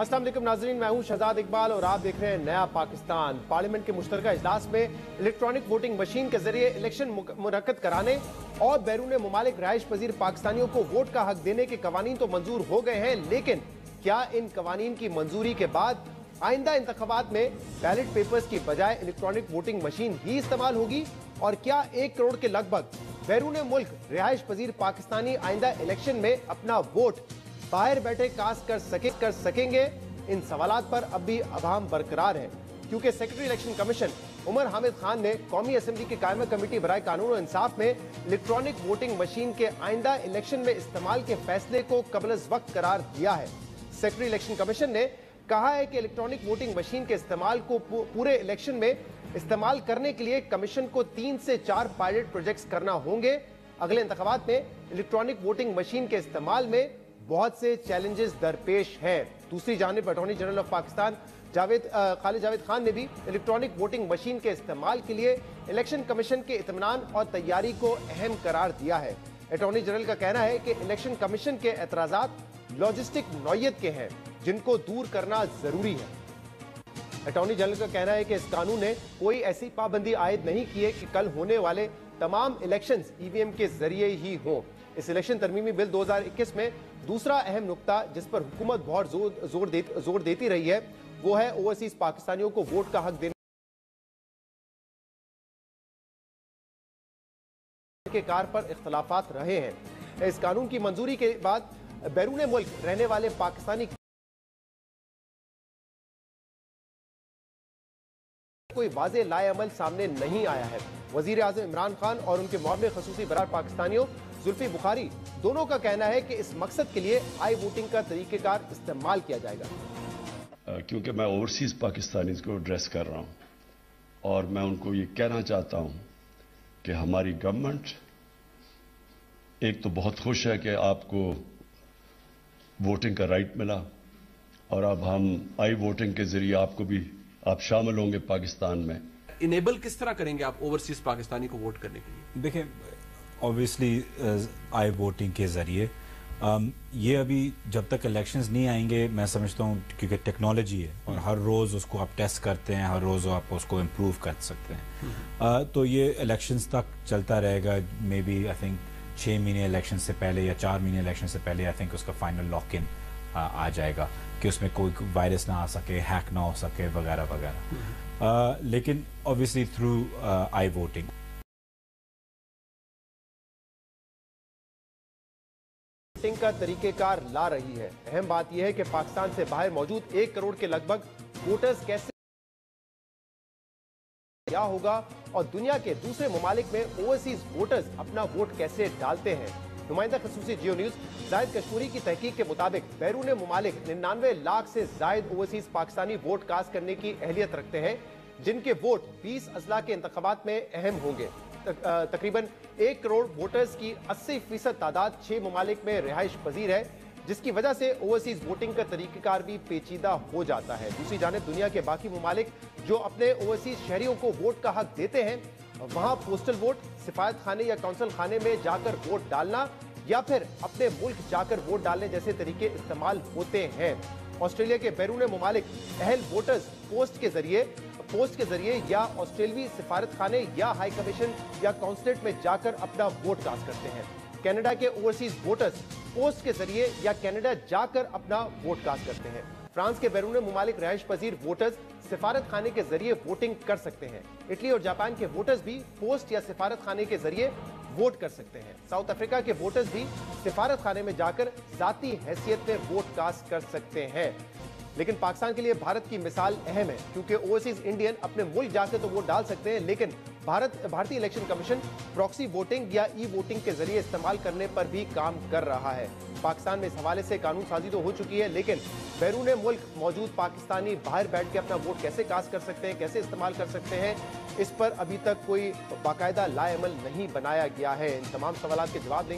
अस्सलाम वालेकुम नाज़रीन, मैं हूं शहजाद इकबाल और आप देख रहे हैं नया पाकिस्तान। पार्लियामेंट के मुश्तरका इजलास में इलेक्ट्रॉनिक वोटिंग मशीन के जरिए इलेक्शन मुनक्कद कराने और बैरून मुमालिक रहायश पजीर पाकिस्तानियों को वोट का हक देने के कवानीन तो मंजूर हो गए हैं, लेकिन क्या इन कवानीन की मंजूरी के बाद आइंदा इंतखाबात में बैलेट पेपर्स की बजाय इलेक्ट्रॉनिक वोटिंग मशीन ही इस्तेमाल होगी? और क्या 1 करोड़ के लगभग बैरून मुल्क रिहायश पजीर पाकिस्तानी आइंदा इलेक्शन में अपना वोट बाहर बैठे कास्ट कर सकेंगे? इन सवालात पर अब भी अवाम बरकरार है, क्योंकि secretary election commission Umar Hamid Khan ने कौमी असम्बली की कायमा कमेटी बराए कानून और इंसाफ में इलेक्ट्रॉनिक वोटिंग मशीन के आइंदा इलेक्शन में इस्तेमाल के फैसले को कबल वक्त करार दिया है। सेक्रेटरी इलेक्शन कमीशन ने कहा है कि इलेक्ट्रॉनिक वोटिंग मशीन के इस्तेमाल को पूरे इलेक्शन में इस्तेमाल करने के लिए कमीशन को 3 से 4 पायलट प्रोजेक्ट्स करना होंगे। अगले इंतखाबात में इलेक्ट्रॉनिक वोटिंग मशीन के इस्तेमाल में बहुत से चैलेंजेस दरपेश हैं। दूसरी जानिब attorney general of Pakistan Khalid Javed Khan ने भी इलेक्ट्रॉनिक वोटिंग मशीन के इस्तेमाल के लिए इलेक्शन कमीशन के इत्मीनान और तैयारी को अहम करार दिया है। अटॉर्नी जनरल का कहना है कि इलेक्शन कमीशन के एतराजात लॉजिस्टिक नौयत के हैं, जिनको दूर करना जरूरी है। अटॉर्नी जनरल का कहना है कि इस कानून ने कोई ऐसी पाबंदी आयद नहीं की है कि कल होने वाले तमाम इलेक्शंस ईवीएम के जरिए ही हों। इस इलेक्शन तरमीमी बिल 2021 में दूसरा अहम नुक्ता जिस पर हुकूमत बहुत जोर देती रही है, वो है ओवरसीज पाकिस्तानियों को वोट का हक देने के कार पर इख्तलाफात रहे हैं। इस कानून की मंजूरी के बाद बैरून मुल्क रहने वाले पाकिस्तानी कोई वाज़ेह लाएअमल सामने नहीं आया है। वजीर आज़म इमरान खान और उनके मुआविन खसूसी बरार पाकिस्तानियों जुल्फी बुखारी दोनों का कहना है कि इस मकसद के लिए आई वोटिंग का तरीक़ेकार इस्तेमाल किया जाएगा। क्योंकि मैं ओवरसीज पाकिस्तानीज को एड्रेस कर रहा हूं और मैं उनको ये कहना चाहता हूं कि हमारी गवर्नमेंट एक तो बहुत खुश है कि आपको वोटिंग का राइट मिला और अब हम आई वोटिंग के जरिए आपको भी आप शामिल होंगे पाकिस्तान में। इनेबल किस तरह करेंगे आप ओवरसीज पाकिस्तानी को वोट करने के लिए? देखिए, ऑब्वियसली आई वोटिंग के जरिए ये अभी जब तक इलेक्शंस नहीं आएंगे, मैं समझता हूँ, क्योंकि टेक्नोलॉजी है और हर रोज़ उसको आप टेस्ट करते हैं, हर रोज़ आप उसको इम्प्रूव कर सकते हैं। तो ये इलेक्शंस तक चलता रहेगा। मे बी आई थिंक 6 महीने इलेक्शन से पहले या 4 महीने इलेक्शन से पहले आई थिंक उसका फाइनल लॉक इन आ जाएगा कि उसमें कोई वायरस ना आ सके, हैक ना हो सके, वगैरह वगैरह। लेकिन ऑब्वियसली थ्रू आई वोटिंग का तरीकेकार ला रही है। अहम बात यह है कि पाकिस्तान से बाहर मौजूद 1 करोड़ के लगभग वोटर्स कैसे क्या होगा और दुनिया के दूसरे ममालिक में ओवरसीज वोटर्स अपना वोट कैसे डालते हैं। नुमाइंदा खसूसी जियो न्यूज जाहिद कश्मीरी की तहकीक के मुताबिक बैरून मुमालिक 99 लाख से जायद ओवरसीज पाकिस्तानी वोट कास्ट करने की अहलियत रखते हैं, जिनके वोट 20 अजला के इंतखाबात में अहम होंगे। तकरीबन 1 करोड़ वोटर्स की 80% तादाद 6 ममालिक में रिहाइश पजीर है, जिसकी वजह से ओवरसीज वोटिंग का तरीक़ेकार भी पेचीदा हो जाता है। दूसरी जानिब दुनिया के बाकी ममालिक जो अपने ओवरसीज शहरियों को वोट का हक देते हैं, वहां पोस्टल वोट, सिफारत खाने या काउंसिल खाने में जाकर वोट डालना या फिर अपने मुल्क जाकर वोट डालने जैसे तरीके इस्तेमाल होते हैं। ऑस्ट्रेलिया के बैरून मुमालिक अहल वोटर्स पोस्ट के जरिए या ऑस्ट्रेलवी सिफारत खाने या हाई कमीशन या काउंसलेट में जाकर अपना वोट कास्ट करते हैं। कनाडा के ओवरसीज वोटर्स पोस्ट के जरिए या कनाडा जाकर अपना वोट कास्ट करते हैं। फ्रांस के बैरून मुमालिक रहायश पजीर वोटर्स सिफारत खाने के जरिए वोटिंग कर सकते हैं। इटली और जापान के वोटर्स भी पोस्ट या सिफारत खाने के जरिए वोट कर सकते हैं। साउथ अफ्रीका के वोटर्स भी सिफारत खाने में जाकर जाती हैसियत में वोट कास्ट कर सकते हैं। लेकिन पाकिस्तान के लिए भारत की मिसाल अहम है, क्योंकि ओवरसीज इंडियन अपने मुल्क जाकर तो वोट डाल सकते हैं, लेकिन भारतीय इलेक्शन कमीशन प्रॉक्सी वोटिंग या ई वोटिंग के जरिए इस्तेमाल करने पर भी काम कर रहा है। पाकिस्तान में इस हवाले से कानून साजी तो हो चुकी है, लेकिन बैरून मुल्क मौजूद पाकिस्तानी बाहर बैठ के अपना वोट कैसे कास्ट कर सकते हैं, कैसे इस्तेमाल कर सकते हैं, इस पर अभी तक कोई बाकायदा लाएअमल नहीं बनाया गया है। इन तमाम सवालात के जवाब देंगे